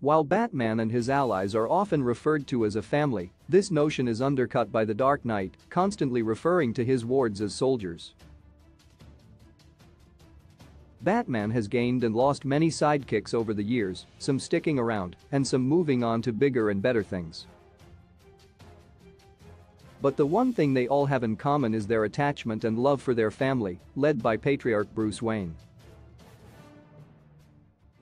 While Batman and his allies are often referred to as a family, this notion is undercut by the Dark Knight, constantly referring to his wards as soldiers. Batman has gained and lost many sidekicks over the years, some sticking around and some moving on to bigger and better things. But the one thing they all have in common is their attachment and love for their family, led by patriarch Bruce Wayne.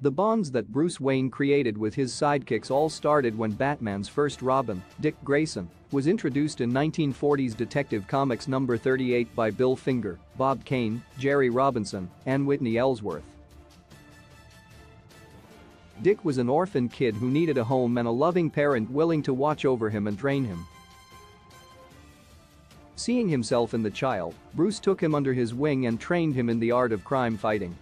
The bonds that Bruce Wayne created with his sidekicks all started when Batman's first Robin, Dick Grayson, was introduced in 1940s Detective Comics number 38 by Bill Finger, Bob Kane, Jerry Robinson, and Whitney Ellsworth. Dick was an orphan kid who needed a home and a loving parent willing to watch over him and train him. Seeing himself in the child, Bruce took him under his wing and trained him in the art of crime fighting.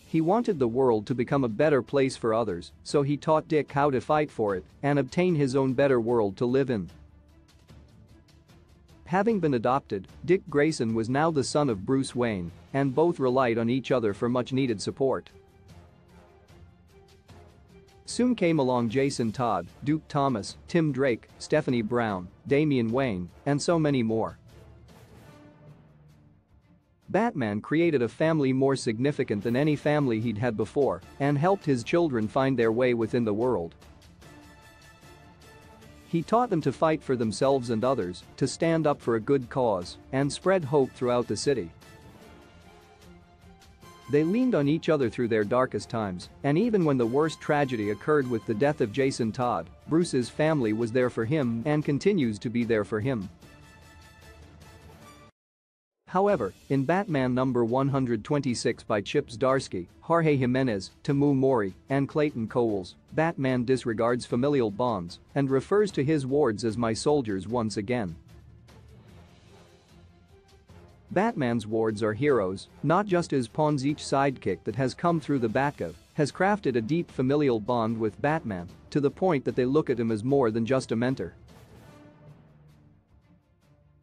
He wanted the world to become a better place for others, so he taught Dick how to fight for it and obtain his own better world to live in. Having been adopted, Dick Grayson was now the son of Bruce Wayne, and both relied on each other for much-needed support. Soon came along Jason Todd, Duke Thomas, Tim Drake, Stephanie Brown, Damian Wayne, and so many more. Batman created a family more significant than any family he'd had before and helped his children find their way within the world. He taught them to fight for themselves and others, to stand up for a good cause, and spread hope throughout the city. They leaned on each other through their darkest times, and even when the worst tragedy occurred with the death of Jason Todd, Bruce's family was there for him and continues to be there for him. However, in Batman number 126 by Chip Zdarsky, Jorge Jimenez, Tamu Mori, and Clayton Coles, Batman disregards familial bonds and refers to his wards as "my soldiers" once again. Batman's wards are heroes, not just his pawns. Each sidekick that has come through the Batcave has crafted a deep familial bond with Batman to the point that they look at him as more than just a mentor.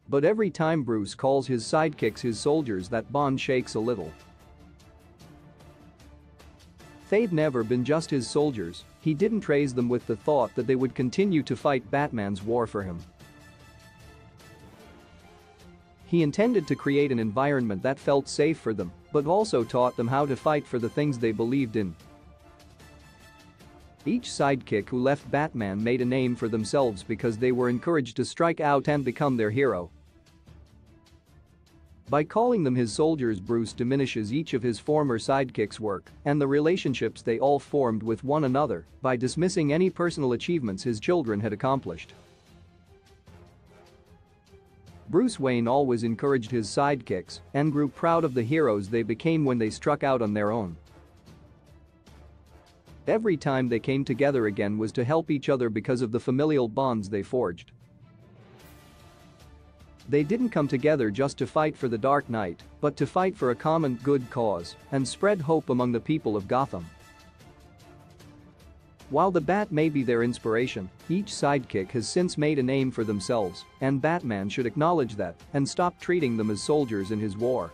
But every time Bruce calls his sidekicks his soldiers, that bond shakes a little. They've never been just his soldiers. He didn't raise them with the thought that they would continue to fight Batman's war for him. He intended to create an environment that felt safe for them, but also taught them how to fight for the things they believed in. Each sidekick who left Batman made a name for themselves because they were encouraged to strike out and become their hero. By calling them his soldiers, Bruce diminishes each of his former sidekicks' work and the relationships they all formed with one another by dismissing any personal achievements his children had accomplished. Bruce Wayne always encouraged his sidekicks and grew proud of the heroes they became when they struck out on their own. Every time they came together again was to help each other because of the familial bonds they forged. They didn't come together just to fight for the Dark Knight, but to fight for a common good cause and spread hope among the people of Gotham. While the Bat may be their inspiration, each sidekick has since made a name for themselves, and Batman should acknowledge that and stop treating them as soldiers in his war.